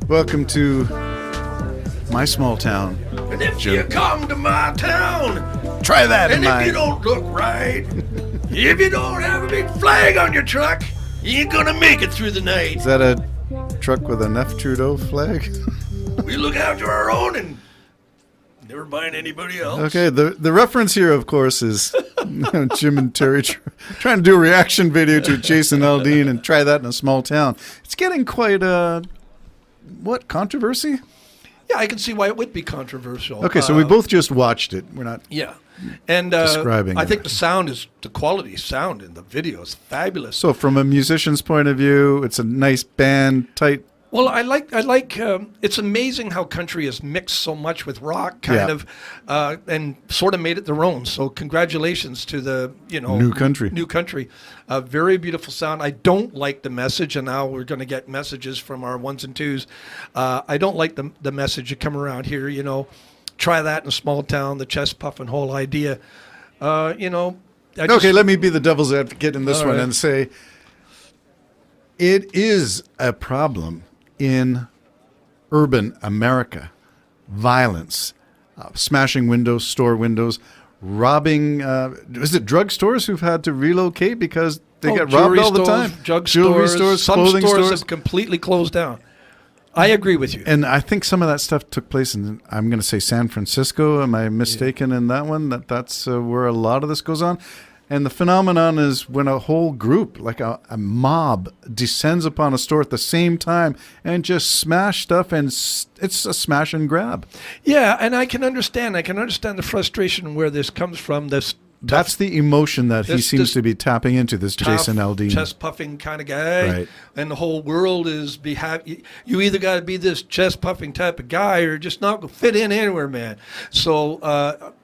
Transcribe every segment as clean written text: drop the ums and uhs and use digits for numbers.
Welcome to my small town. And if you come to my town, Try that in and if my... you don't look right, if you don't have a big flag on your truck, you ain't gonna make it through the night. Is that a truck with an F. Trudeau flag? We look after our own and never mind anybody else. Okay, the reference here, of course, is Jim and Terry trying to do a reaction video to Jason Aldean and Try That in a Small Town. It's getting quite controversy? Yeah, I can see why it would be controversial. Okay, so we both just watched it. We're not... Yeah. And describing I it. think the quality sound in the video is fabulous. So from a musician's point of view, it's a nice band, tight... Well, I like. It's amazing how country has mixed so much with rock, and sort of made it their own. So, congratulations to the New country. New country, very beautiful sound. I don't like the message, and now we're going to get messages from our ones and twos. I don't like the message that come around here. Try that in a small town. The chest puffing whole idea. Okay, let me be the devil's advocate in this All one right. and say it is a problem in urban America. Violence, smashing windows, store windows, robbing, is it drugstores who've had to relocate because they get robbed all the time? Jewelry stores, some clothing stores stores. have completely closed down. I agree with you. And I think some of that stuff took place in, I'm going to say San Francisco. Am I mistaken in that one? That's where a lot of this goes on. And the phenomenon is when a whole group, like a mob, descends upon a store at the same time and just smash stuff, and it's a smash and grab. Yeah, and I can understand the frustration where this comes from. That's the emotion that he this- seems this to be tapping into, this Jason Aldean. chest puffing kind of guy, Right. and the whole world is you either got to be this chest puffing type of guy or just not gonna fit in anywhere, man. So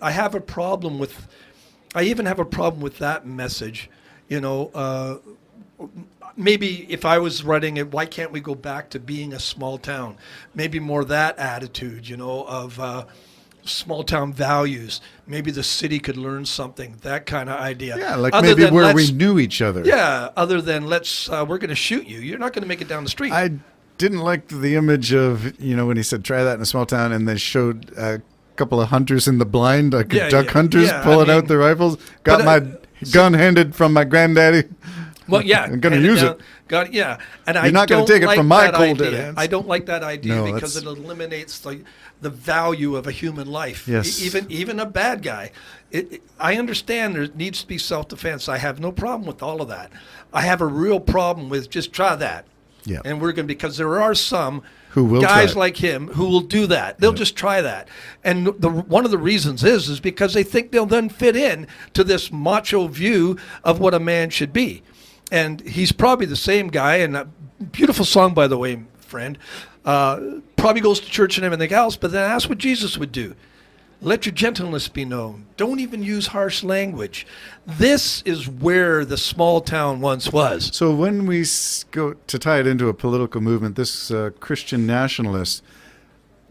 I have a problem with. I even have a problem with that message. Maybe if I was running it, why can't we go back to being a small town? Maybe more that attitude, of small town values. Maybe the city could learn something, that kind of idea. Yeah, like Other maybe than where we let's- knew each other. Yeah, other than we're going to shoot you. You're not going to make it down the street. I didn't like the image of, when he said, try that in a small town, and they showed a couple of hunters in the blind, like duck hunters pulling out their rifles. Got my gun handed from my granddaddy. Well, yeah. I'm going to hand use down. it. Got yeah. And You're not gonna take it from my cold dead idea. hands. I don't like that idea No, because it that's- eliminates the value of a human life. Yes. Even a bad guy. I understand there needs to be self-defense. I have no problem with all of that. I have a real problem with just try that. Yeah. And we're going to, because there are some Who will guys try it. like him who will do that. They'll just try that. And one of the reasons is because they think they'll then fit in to this macho view of what a man should be. And he's probably the same guy, and a beautiful song, by the way, friend. Probably goes to church and everything else, but then that's what Jesus would do. Let your gentleness be known. Don't even use harsh language. This is where the small town once was. So when we go to tie it into a political movement, this Christian nationalist,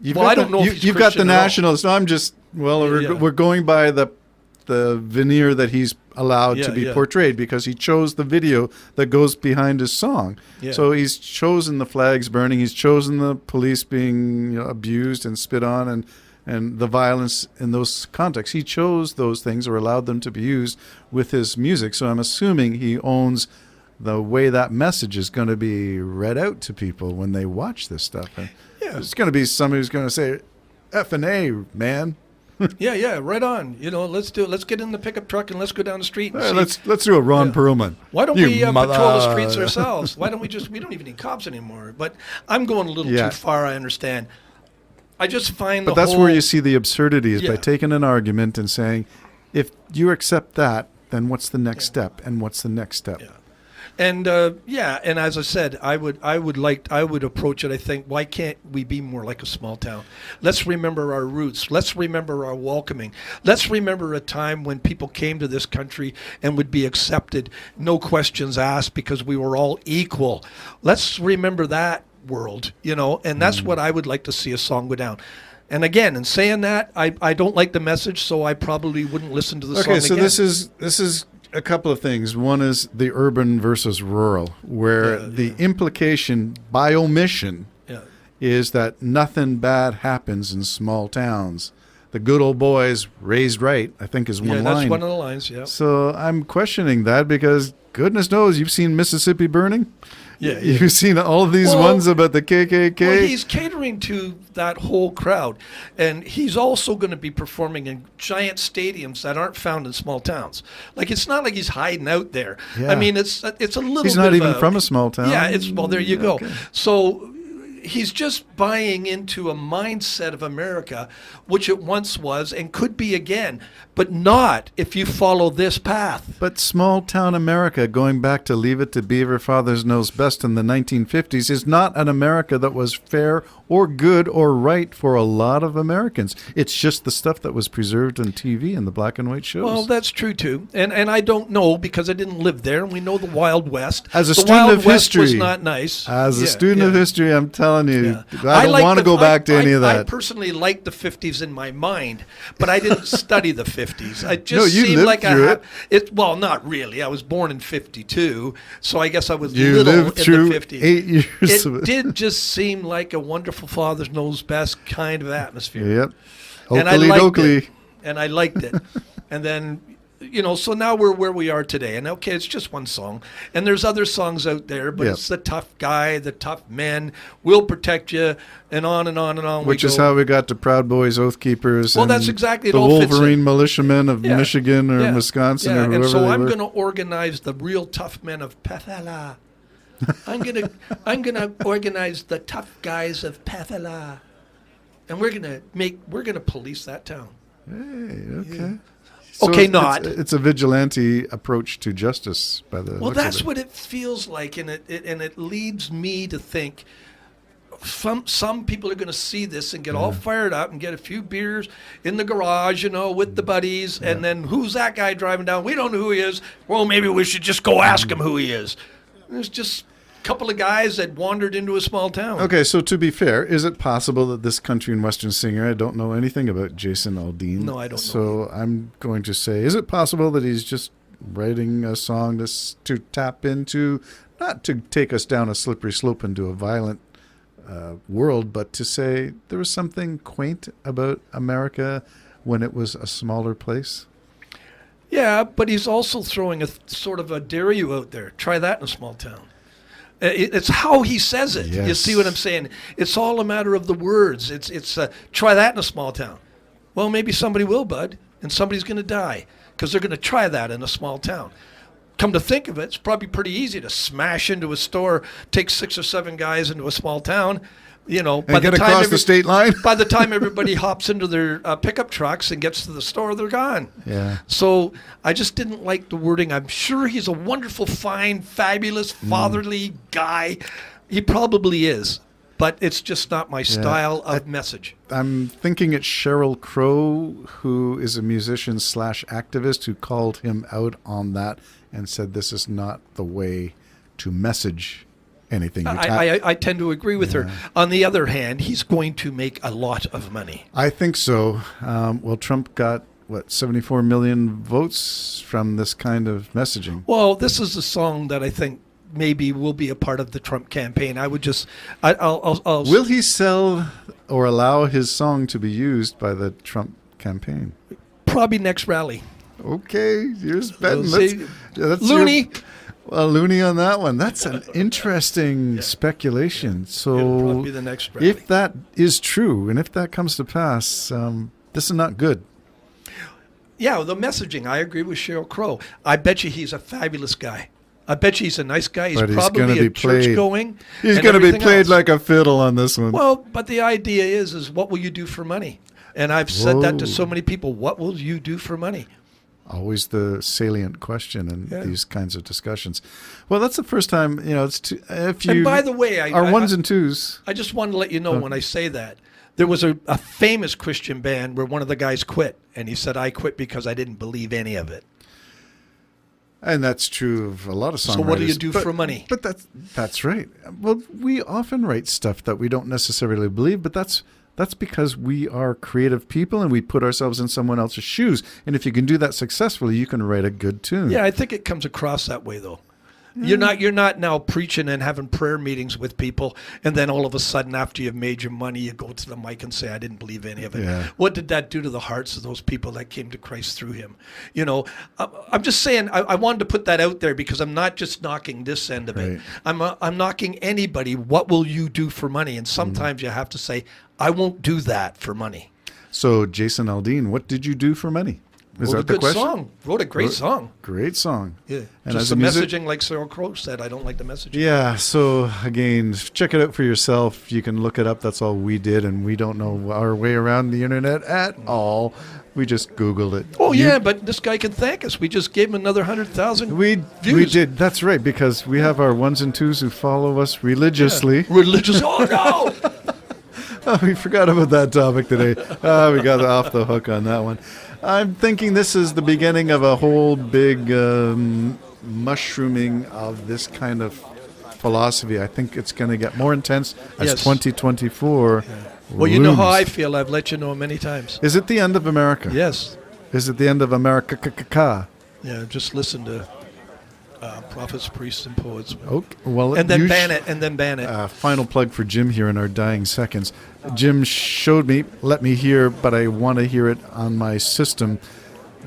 you've Well, got I don't know if he's you've got the Christian at all. nationalist. No, I'm just we're going by the veneer that he's allowed to be portrayed because he chose the video that goes behind his song. Yeah. So he's chosen the flags burning. He's chosen the police being abused and spit on and the violence in those contexts. He chose those things or allowed them to be used with his music. So I'm assuming he owns the way that message is going to be read out to people when they watch this stuff. And there's going to be somebody who's going to say, F and A, man. Yeah, right on. Let's do it. Let's get in the pickup truck and let's go down the street. And see. Let's do a Ron Perlman. Why don't You we patrol mother- the streets ourselves? Why don't we don't even need cops anymore? But I'm going a little too far, I understand. I just find But that's where you see the absurdity is by Yeah. taking an argument and saying, if you accept that, then what's the next step? And what's the next step? Yeah. And and as I said, I would approach it. I think, why can't we be more like a small town? Let's remember our roots. Let's remember our welcoming. Let's remember a time when people came to this country and would be accepted, no questions asked, because we were all equal. Let's remember that world, and that's what I would like to see a song go down. And again, in saying that, I don't like the message, so I probably wouldn't listen to the song Okay, so again. this is a couple of things. One is the urban versus rural, where the implication by omission is that nothing bad happens in small towns. The good old boys raised right, I think, is one Yeah, line. that's one of the lines. Yeah. So I'm questioning that because goodness knows you've seen Mississippi Burning. Yeah, You've seen all of these Well, ones about the KKK. Well, he's catering to that whole crowd, and he's also going to be performing in giant stadiums that aren't found in small towns. Like, it's not like he's hiding out there. Yeah. I mean, it's a little. He's bit not of even from a small town. Yeah, it's well. There you go. Okay. So he's just buying into a mindset of America, which it once was and could be again, but not if you follow this path. But small town America, going back to Leave It to Beaver, Fathers Knows Best in the 1950s, is not an America that was fair or good or right for a lot of Americans. It's just the stuff that was preserved on TV and the black and white shows. Well, that's true too, and I don't know because I didn't live there, and we know the Wild West. As a the student Wild of West history, was not nice. As a Yeah, student of yeah. history, I'm telling you, Yeah. I don't like want to the- go back to any of I that. personally like the 50s in my mind, but I didn't study the 50s. It just No, you seemed lived like through it. Well, not really. I was born in 52, so I guess I was You little lived in through the 50s. 8 years of It it. did just seem like a wonderful Father Knows Best kind of atmosphere. Yep. And I Oakley liked dokley. it. And I liked it. And then, so now we're where we are today. And okay, it's just one song. And there's other songs out there, but Yep. it's the tough guy, the tough men, will protect you, and on and on and on. Which we is go. how we got to Proud Boys, Oath Keepers. Well, and that's exactly- it the all fits in. Wolverine militiamen of Yeah. Michigan or Yeah. Wisconsin Yeah. or whoever And so they I'm were. going to organize the real tough men of Pathala. I'm gonna organize the tough guys of Pathala, and we're gonna police that town. Hey, okay. Okay, it's- not. It's a vigilante approach to justice by the. Well, looks of that's it. what it feels like, and it leads me to think some people are going to see this and get all fired up and get a few beers in the garage, with the buddies, and then who's that guy driving down? We don't know who he is. Well, maybe we should just go ask him who he is. There's just a couple of guys that wandered into a small town. Okay, so to be fair, is it possible that this country and western singer, I don't know anything about Jason Aldean. No, I don't know. So I'm going to say, is it possible that he's just writing a song to tap into, not to take us down a slippery slope into a violent world, but to say there was something quaint about America when it was a smaller place? Yeah, but he's also throwing a sort of a dare you out there. Try that in a small town. It's how he says it. You Yes. see what I'm saying? It's all a matter of the words. It's try that in a small town. Well, maybe somebody will, bud, and somebody's going to die because they're going to try that in a small town. Come to think of it, it's probably pretty easy to smash into a store, take 6 or 7 guys into a small town, And get across the state line? By the time everybody hops into their pickup trucks and gets to the store, they're gone. Yeah. So I just didn't like the wording. I'm sure he's a wonderful, fine, fabulous, fatherly guy. He probably is, but it's just not my style of message. I'm thinking it's Sheryl Crow, who is a musician / activist, who called him out on that and said this is not the way to message anything. I tend to agree with her. On the other hand, he's going to make a lot of money. I think so. Well, Trump got, 74 million votes from this kind of messaging. Well, this is a song that I think maybe will be a part of the Trump campaign. I'll Will he sell or allow his song to be used by the Trump campaign? probably next rally. Okay, here's betting. We'll see. That's Looney. Looney on that one. That's an interesting speculation. It'll So probably be the next rally. if that is true and if that comes to pass, this is not good. Yeah, the messaging. I agree with Sheryl Crow. I bet you he's a fabulous guy. I bet you he's a nice guy. He's But he's gonna probably be a church going. He's going to be played like a fiddle on this one. Well, but the idea is what will you do for money? And I've said that to Whoa. so many people. What will you do for money? Always the salient question in Yeah. these kinds of discussions. Well, that's the first time, it's if you And by the way, are ones and twos. I just want to let you know when I say that, there was a famous Christian band where one of the guys quit, and he said, I quit because I didn't believe any of it. And that's true of a lot of songwriters. So what do you do for money? But that's right. Well, we often write stuff that we don't necessarily believe, but that's because we are creative people and we put ourselves in someone else's shoes. And if you can do that successfully, you can write a good tune. Yeah, I think it comes across that way, though. You're not now preaching and having prayer meetings with people, and then all of a sudden, after you've made your money, you go to the mic and say, "I didn't believe any of it." Yeah. What did that do to the hearts of those people that came to Christ through him? You know, I'm just saying. I wanted to put that out there because I'm not just knocking this end of it. Right. I'm knocking anybody. What will you do for money? And sometimes you have to say, "I won't do that for money." So, Jason Aldean, what did you do for money? Is Wrote that a the good question? song. Wrote a great song. Great song. Yeah. And Just as the a music- messaging, like Cyril Crow said, I don't like the messaging. Yeah, so again, check it out for yourself. You can look it up. That's all we did, and we don't know our way around the internet at all. We just Googled it. Oh, You- yeah, but this guy can thank us. We just gave him another 100,000 We views. did. That's right, because we have our ones and twos who follow us religiously. Religious. Oh, no! Oh, we forgot about that topic today. We got off the hook on that one. I'm thinking this is the beginning of a whole big mushrooming of this kind of philosophy. I think it's going to get more intense as Yes. 2024 Well, you know how I looms. feel. I've let you know many times. Is it the end of America? Yes. Is it the end of America? Yeah, just listen to prophets, priests, and poets. Okay. Well, And then you ban it, and then ban it. Final plug for Jim here in our dying seconds. Jim showed me, let me hear, but I want to hear it on my system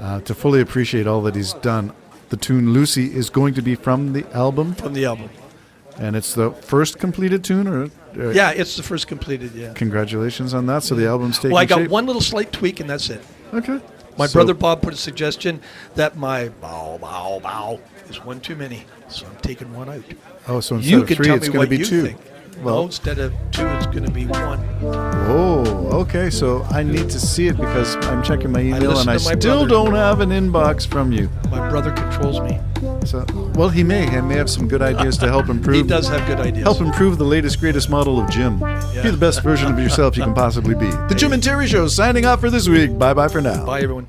to fully appreciate all that he's done. The tune Lucy is going to be from the album, From the album. and it's the first completed tune, or Yeah, it's the first completed, yeah. congratulations on that. So the album's taking Well, I got shape. one little slight tweak, and that's it. Okay. My So- brother Bob put a suggestion that my bow, bow, bow is one too many. So I'm taking one out. Oh, so instead You of can 3, tell it's me going what to be you 2. think. Well, No, instead of 2, it's going to be 1. oh, okay. So I need to see it because I'm checking my email and listen I to my still brother. don't have an inbox from you. My brother controls me. So, well, he may have some good ideas to help improve. He does have good ideas. Help improve the latest, greatest model of Jim. Be the best version of yourself you can possibly be. The Jim and Terry Show signing off for this week. Bye bye for now. Bye, everyone.